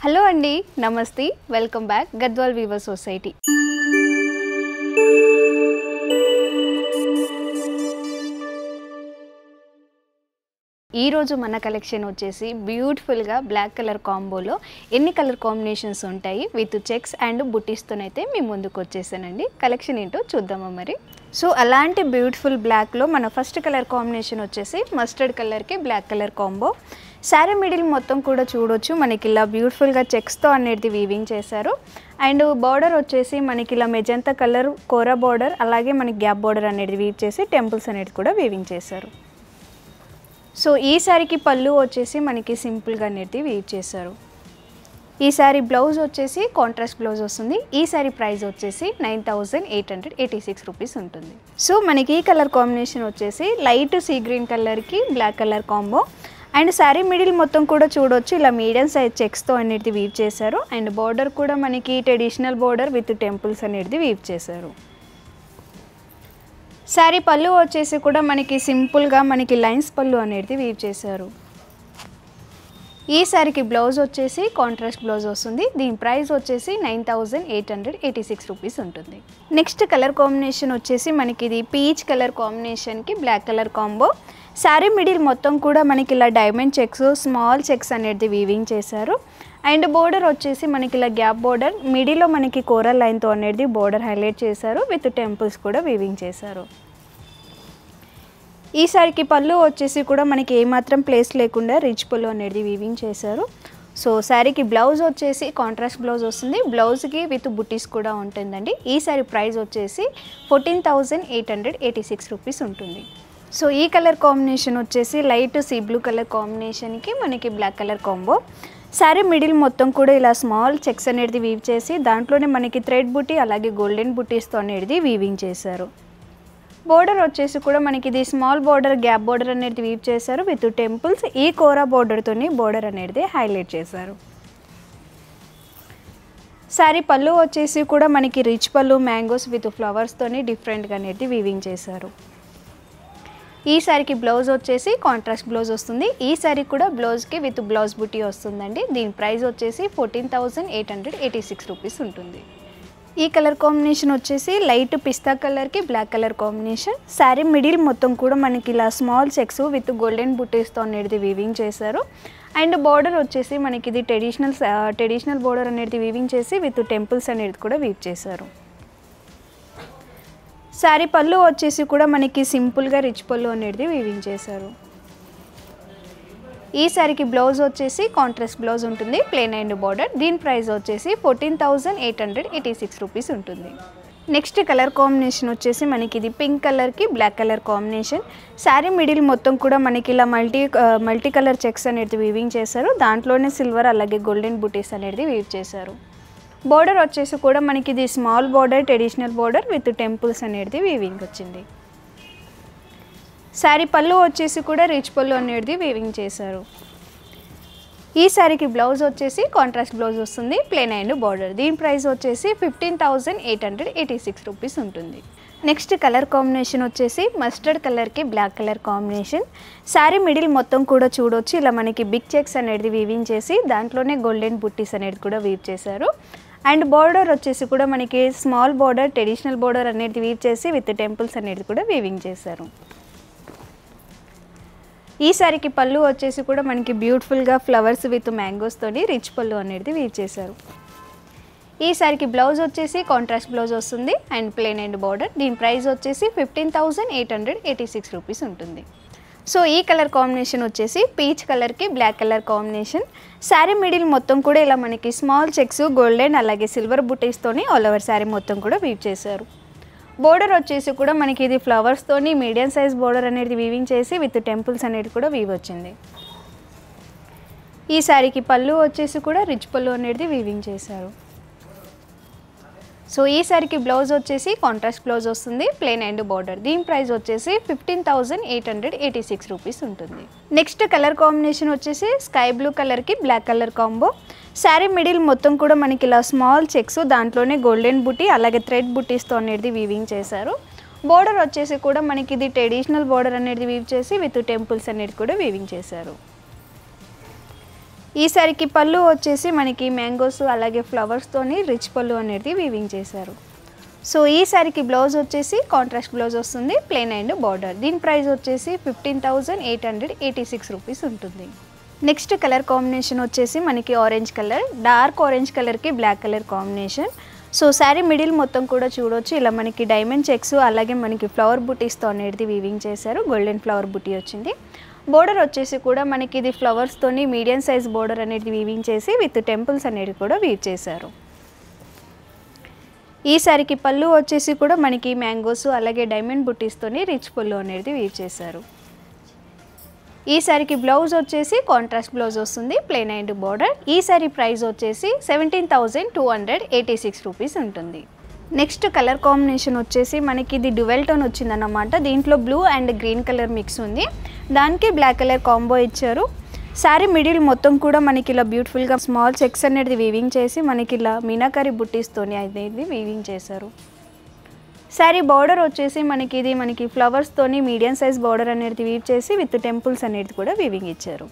Hello అండి, నమస్తే, welcome back Gadwal weaver society. ఈ రోజు మన కలెక్షన్ వచ్చేసి బ్యూటిఫుల్ గా బ్లాక్ కలర్ కాంబోలో ఎన్ని కలర్ కాంబినేషన్స్ ఉంటాయి విత్ చెక్స్ అండ్ బుటీస్ తోనైతే మీ ముందుకు వచ్చేసానండి. కలెక్షన్ ఏంటో చూద్దామా మరి. సో అలాంటి బ్యూటిఫుల్ బ్లాక్ లో మన ఫస్ట్ కలర్ కాంబినేషన్ వచ్చేసి మస్టర్డ్ కలర్ కి black colour combo. Sari middle మొత్తం కూడా చూడొచ్చు, మనకి ఇలా బ్యూటిఫుల్ గా చెక్స్ తో అనేది వీవింగ్ చేశారు. అండ్ బార్డర్ వచ్చేసి మనకి ఇలా మెజంతా కలర్ కోరా బార్డర్, అలాగే మనకి గ్యాప్ బార్డర్ అనేది వీవ్ చేసి టెంపుల్స్ అనేది కూడా వీవింగ్ చేశారు. సో ఈ సారీకి పళ్ళు వచ్చేసి మనకి సింపుల్గా అనేది వీవ్ చేశారు. ఈ సారీ బ్లౌజ్ వచ్చేసి కాంట్రాస్ట్ బ్లౌజ్ వస్తుంది. ఈ సారీ ప్రైస్ వచ్చేసి 9886 రూపీస్ ఉంటుంది. సో మనకి ఈ కలర్ కాంబినేషన్ వచ్చేసి లైట్ సీ గ్రీన్ కలర్కి black colour combo. And sari middle మొత్తం కూడా చూడొచ్చు, ఇలా మీడియం సైజ్ చెక్స్తో అనేది వీవ్ చేశారు. అండ్ బార్డర్ కూడా మనకి ట్రెడిషనల్ బార్డర్ విత్ టెంపుల్స్ అనేది వీవ్ చేశారు. శారీ పళ్ళు వచ్చేసి కూడా మనకి సింపుల్గా మనకి లైన్స్ పళ్ళు అనేది వీవ్ చేశారు. ఈ శారీకి బ్లౌజ్ వచ్చేసి కాంట్రాస్ట్ బ్లౌజ్ వస్తుంది. దీని ప్రైస్ వచ్చేసి 9886 రూపీస్ ఉంటుంది. నెక్స్ట్ కలర్ కాంబినేషన్ వచ్చేసి మనకి ఇది పీచ్ కలర్ కాంబినేషన్కి black colour combo. Sari middle మొత్తం కూడా మనకి ఇలా డైమండ్ చెక్స్, స్మాల్ చెక్స్ అనేది వీవింగ్ చేశారు. అండ్ బోర్డర్ వచ్చేసి మనకి ఇలా గ్యాప్ బోర్డర్, మిడిల్లో మనకి కోరల్ లైన్తో అనేది బోర్డర్ హైలైట్ చేశారు. విత్ టెంపుల్స్ కూడా వీవింగ్ చేశారు. ఈ సారీకి పళ్ళు వచ్చేసి కూడా మనకి ఏమాత్రం ప్లేస్ లేకుండా రిచ్ పళ్ళు అనేది వీవింగ్ చేశారు. సో శారీకి బ్లౌజ్ వచ్చేసి కాంట్రాస్ట్ బ్లౌజ్ వస్తుంది. బ్లౌజ్కి విత్ బుటీస్ కూడా ఉంటుందండి. ఈ సారీ ప్రైస్ వచ్చేసి 14,886 రూపీస్ ఉంటుంది. సో ఈ కలర్ కాంబినేషన్ వచ్చేసి లైట్ సీ బ్లూ కలర్ కాంబినేషన్కి మనకి black colour combo. Sari middle మొత్తం కూడా ఇలా స్మాల్ చెక్స్ అనేది వీవ్ చేసి దాంట్లోనే మనకి థ్రెడ్ బుటీ అలాగే గోల్డెన్ బుటీస్తో అనేది వీవింగ్ చేశారు. బోర్డర్ వచ్చేసి కూడా మనకి ఇది స్మాల్ బోర్డర్ గ్యాప్ బోర్డర్ అనేది వీవ్ చేశారు విత్ టెంపుల్స్. ఈ కోరా బోర్డర్తోని బోర్డర్ అనేది హైలైట్ చేశారు. శారీ పళ్ళు వచ్చేసి కూడా మనకి రిచ్ పళ్ళు మ్యాంగోస్ విత్ ఫ్లవర్స్తోని డిఫరెంట్గా అనేది వీవింగ్ చేశారు. ఈ శారీకి బ్లౌజ్ వచ్చేసి కాంట్రాస్ట్ బ్లౌజ్ వస్తుంది. ఈ శారీ కూడా బ్లౌజ్కి విత్ బ్లౌజ్ బుటీ వస్తుందండి. దీని ప్రైస్ వచ్చేసి 14,886 రూపీస్ ఉంటుంది. ఈ కలర్ కాంబినేషన్ వచ్చేసి లైట్ పిస్తా కలర్కి black colour combination. Sari middle మొత్తం కూడా మనకి ఇలా స్మాల్ చెక్స్ విత్ గోల్డెన్ బుటీస్తో అనేది వీవింగ్ చేశారు. అండ్ బార్డర్ వచ్చేసి మనకి ఇది ట్రెడిషనల్ బార్డర్ అనేది వీవింగ్ చేసి విత్ టెంపుల్స్ అనేది కూడా వీవ్ చేశారు. శారీ పళ్ళు వచ్చేసి కూడా మనకి సింపుల్గా రిచ్ పళ్ళు అనేది వీవింగ్ చేశారు. ఈ శారీకి బ్లౌజ్ వచ్చేసి కాంట్రాస్ట్ బ్లౌజ్ ఉంటుంది, ప్లెయిన్ అండ్ బార్డర్. దీని ప్రైస్ వచ్చేసి 14,886 రూపీస్ ఉంటుంది. నెక్స్ట్ కలర్ కాంబినేషన్ వచ్చేసి మనకి ఇది పింక్ కలర్కి black colour combination. Sari middle మొత్తం కూడా మనకి ఇలా మల్టీ కలర్ చెక్స్ అనేది వీవింగ్ చేశారు. దాంట్లోనే సిల్వర్ అలాగే గోల్డెన్ బుటీస్ అనేది వీవ్ చేశారు. బోర్డర్ వచ్చేసి కూడా మనకి ఇది small border traditional border with temples అనేది వీవింగ్ వచ్చింది. శారీ పళ్ళు వచ్చేసి కూడా రిచ్ పళ్ళు అనేది వీవింగ్ చేశారు. ఈ శారీకి బ్లౌజ్ వచ్చేసి కాంట్రాస్ట్ బ్లౌజ్ వస్తుంది, ప్లెయిన్ అండ్ బార్డర్. దీని ప్రైస్ వచ్చేసి 15,886 రూపీస్ ఉంటుంది. నెక్స్ట్ కలర్ కాంబినేషన్ వచ్చేసి మస్టర్డ్ కలర్కి black colour combination. Sari middle మొత్తం కూడా చూడొచ్చు, ఇలా మనకి బిగ్ చెక్స్ అనేది వీవింగ్ చేసి దాంట్లోనే గోల్డెన్ బుట్టీస్ అనేది కూడా వీవ్ చేశారు. అండ్ బార్డర్ వచ్చేసి కూడా మనకి స్మాల్ బార్డర్ ట్రెడిషనల్ బార్డర్ అనేది వీవ్ చేసి విత్ టెంపుల్స్ అనేది కూడా వీవింగ్ చేశారు. ఈ శారీకి పళ్ళు వచ్చేసి కూడా మనకి బ్యూటిఫుల్గా ఫ్లవర్స్ విత్ మ్యాంగోస్తోని రిచ్ పళ్ళు అనేది వీవ్ చేశారు. ఈ శారీకి బ్లౌజ్ వచ్చేసి కాంట్రాస్ట్ బ్లౌజ్ వస్తుంది అండ్ ప్లెయిన్ అండ్ బార్డర్. దీని ప్రైస్ వచ్చేసి 15,886 రూపీస్ ఉంటుంది. సో ఈ కలర్ కాంబినేషన్ వచ్చేసి పీచ్ కలర్కి black colour combination. Sari middle మొత్తం కూడా ఇలా మనకి స్మాల్ చెక్స్ గోల్డెన్ అలాగే సిల్వర్ బుటీస్తోని ఆల్ ఓవర్ శారీ మొత్తం కూడా వీవ్ చేశారు. బోర్డర్ వచ్చేసి కూడా మనకి ఇది ఫ్లవర్స్తోని మీడియం సైజ్ బోర్డర్ అనేది వీవింగ్ చేసి విత్ టెంపుల్స్ అనేది కూడా వీవ్ వచ్చింది. ఈ శారీకి పళ్ళు వచ్చేసి కూడా రిచ్ పళ్ళు అనేది వీవింగ్ చేశారు. సో ఈ శారీకి బ్లౌజ్ వచ్చేసి కాంట్రాస్ట్ బ్లౌజ్ వస్తుంది, ప్లెయిన్ అండ్ బార్డర్. దీని ప్రైస్ వచ్చేసి 15,886 రూపీస్ ఉంటుంది. నెక్స్ట్ కలర్ కాంబినేషన్ వచ్చేసి స్కై బ్లూ కలర్కి black colour combo. Sari middle మొత్తం కూడా మనకి ఇలా స్మాల్ చెక్స్ దాంట్లోనే గోల్డెన్ బుటీ అలాగే థ్రెడ్ బుటీస్తో అనేది వీవింగ్ చేశారు. బోర్డర్ వచ్చేసి కూడా మనకి ఇది ట్రెడిషనల్ బోర్డర్ అనేది వీవ్ చేసి విత్ టెంపుల్స్ అనేది కూడా వీవింగ్ చేశారు. ఈ సారీకి పళ్ళు వచ్చేసి మనకి మ్యాంగోస్ అలాగే ఫ్లవర్స్తోని రిచ్ పళ్ళు అనేది వీవింగ్ చేశారు. సో ఈ సారీకి బ్లౌజ్ వచ్చేసి కాంట్రాస్ట్ బ్లౌజ్ వస్తుంది, ప్లెయిన్ అండ్ బార్డర్. దీని ప్రైస్ వచ్చేసి 15,886 రూపీస్ ఉంటుంది. నెక్స్ట్ కలర్ కాంబినేషన్ వచ్చేసి మనకి ఆరెంజ్ కలర్, డార్క్ ఆరెంజ్ కలర్కి black colour combination. So sari middle మొత్తం కూడా చూడొచ్చు, ఇలా మనకి డైమండ్ చెక్స్ అలాగే మనకి ఫ్లవర్ బుటీస్తో అనేది వీవింగ్ చేశారు. గోల్డెన్ ఫ్లవర్ బుటీ వచ్చింది. బోర్డర్ వచ్చేసి కూడా మనకి ఇది ఫ్లవర్స్తోని మీడియం సైజ్ బోర్డర్ అనేది వీవింగ్ చేసి విత్ టెంపుల్స్ అనేది కూడా వీవ్ చేశారు. ఈ సారీకి పళ్ళు వచ్చేసి కూడా మనకి మ్యాంగోస్ అలాగే డైమండ్ బుటీస్తోని రిచ్ పళ్ళు అనేది వీవ్ చేశారు. ఈ సారీకి బ్లౌజ్ వచ్చేసి కాంట్రాస్ట్ బ్లౌజ్ వస్తుంది, ప్లెయిన్ అండ్ బార్డర్. ఈ సారీ ప్రైస్ వచ్చేసి 17,286 రూపీస్ ఉంటుంది. నెక్స్ట్ కలర్ కాంబినేషన్ వచ్చేసి మనకి ఇది డ్యువెల్ టోన్ వచ్చిందన్నమాట. దీంట్లో blue and green colour mix ఉంది, దానికి బ్లాక్ కలర్ కాంబో ఇచ్చారు. శారీ మిడిల్ మొత్తం కూడా మనకి ఇలా బ్యూటిఫుల్గా స్మాల్ చెక్స్ అనేది వీవింగ్ చేసి మనకి ఇలా మీనాకరి బుట్టీస్తోని అనేది వీవింగ్ చేశారు. శారీ బార్డర్ వచ్చేసి మనకి ఫ్లవర్స్తోని మీడియం సైజ్ బార్డర్ అనేది వీవ్ చేసి విత్ టెంపుల్స్ అనేది కూడా వీవింగ్ ఇచ్చారు.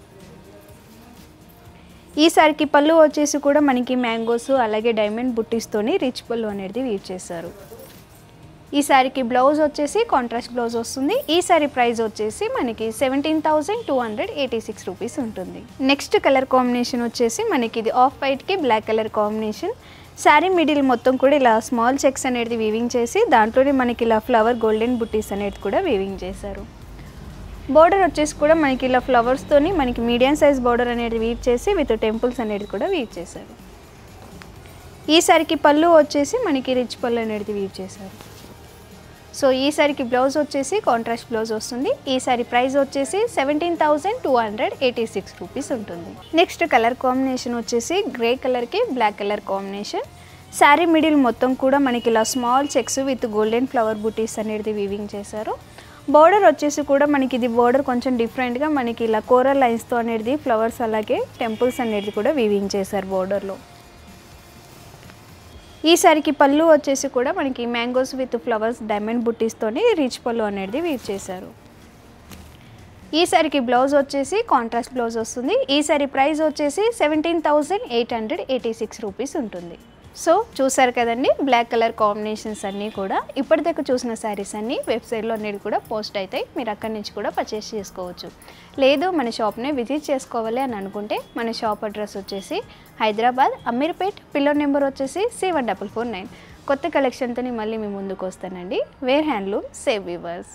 ఈ సారీకి పళ్ళు వచ్చేసి కూడా మనకి మ్యాంగోస్ అలాగే డైమండ్ బుట్టీస్తోని రిచ్ పళ్ళు అనేది వీవ్ చేశారు. ఈ సారీకి బ్లౌజ్ వచ్చేసి కాంట్రాస్ట్ బ్లౌజ్ వస్తుంది. ఈ సారీ ప్రైస్ వచ్చేసి మనకి 17,286 రూపీస్ ఉంటుంది. నెక్స్ట్ కలర్ కాంబినేషన్ వచ్చేసి మనకి ఇది ఆఫ్ వైట్కి black colour combination. Sari middle మొత్తం కూడా ఇలా స్మాల్ చెక్స్ అనేది వీవింగ్ చేసి దాంట్లోనే మనకి ఇలా ఫ్లవర్ గోల్డెన్ బుట్టీస్ అనేది కూడా వీవింగ్ చేశారు. బోర్డర్ వచ్చేసి కూడా మనకి ఇలా ఫ్లవర్స్తోని మనకి మీడియం సైజ్ బోర్డర్ అనేది వీవ్ చేసి విత్ టెంపుల్స్ అనేది కూడా వీవ్ చేశారు. ఈ సారీకి పళ్ళు వచ్చేసి మనకి రిచ్ పళ్ళు అనేది వీవ్ చేశారు. సో ఈ సారీకి బ్లౌజ్ వచ్చేసి కాంట్రాస్ట్ బ్లౌజ్ వస్తుంది. ఈ సారీ ప్రైస్ వచ్చేసి 17,286 రూపీస్ ఉంటుంది. నెక్స్ట్ కలర్ కాంబినేషన్ వచ్చేసి గ్రే కలర్కి black colour combination. Sari middle మొత్తం కూడా మనకి ఇలా small checks with golden flower బుటీస్ అనేది వీవింగ్ చేశారు. బోర్డర్ వచ్చేసి కూడా మనకి ఇది బోర్డర్ కొంచెం డిఫరెంట్గా మనకి ఇలా కోరల్ లైన్స్తో అనేది ఫ్లవర్స్ అలాగే టెంపుల్స్ అనేది కూడా వీవింగ్ చేశారు బోర్డర్లో. ఈ సారీకి పళ్ళు వచ్చేసి కూడా మనకి మ్యాంగోస్ విత్ ఫ్లవర్స్ డైమండ్ బుట్టీస్తోని రిచ్ పళ్ళు అనేది వీవ్ చేశారు. ఈ సారీకి బ్లౌజ్ వచ్చేసి కాంట్రాస్ట్ బ్లౌజ్ వస్తుంది. ఈ సారీ ప్రైస్ వచ్చేసి 17,886 రూపీస్ ఉంటుంది. సో చూసారు కదండి, బ్లాక్ కలర్ కాంబినేషన్స్ అన్నీ కూడా ఇప్పటిదాకా చూసిన శారీస్ అన్నీ వెబ్సైట్లో అనేది కూడా పోస్ట్ అవుతాయి. మీరు అక్కడి నుంచి కూడా పర్చేస్ చేసుకోవచ్చు. లేదు మన షాప్ని విజిట్ చేసుకోవాలి అని అనుకుంటే మన షాప్ అడ్రస్ వచ్చేసి హైదరాబాద్ అమీర్పేట్, పిల్లర్ నెంబర్ వచ్చేసి C1449. కొత్త కలెక్షన్తో మళ్ళీ మీ ముందుకు వస్తానండి. Wear handloom save weavers.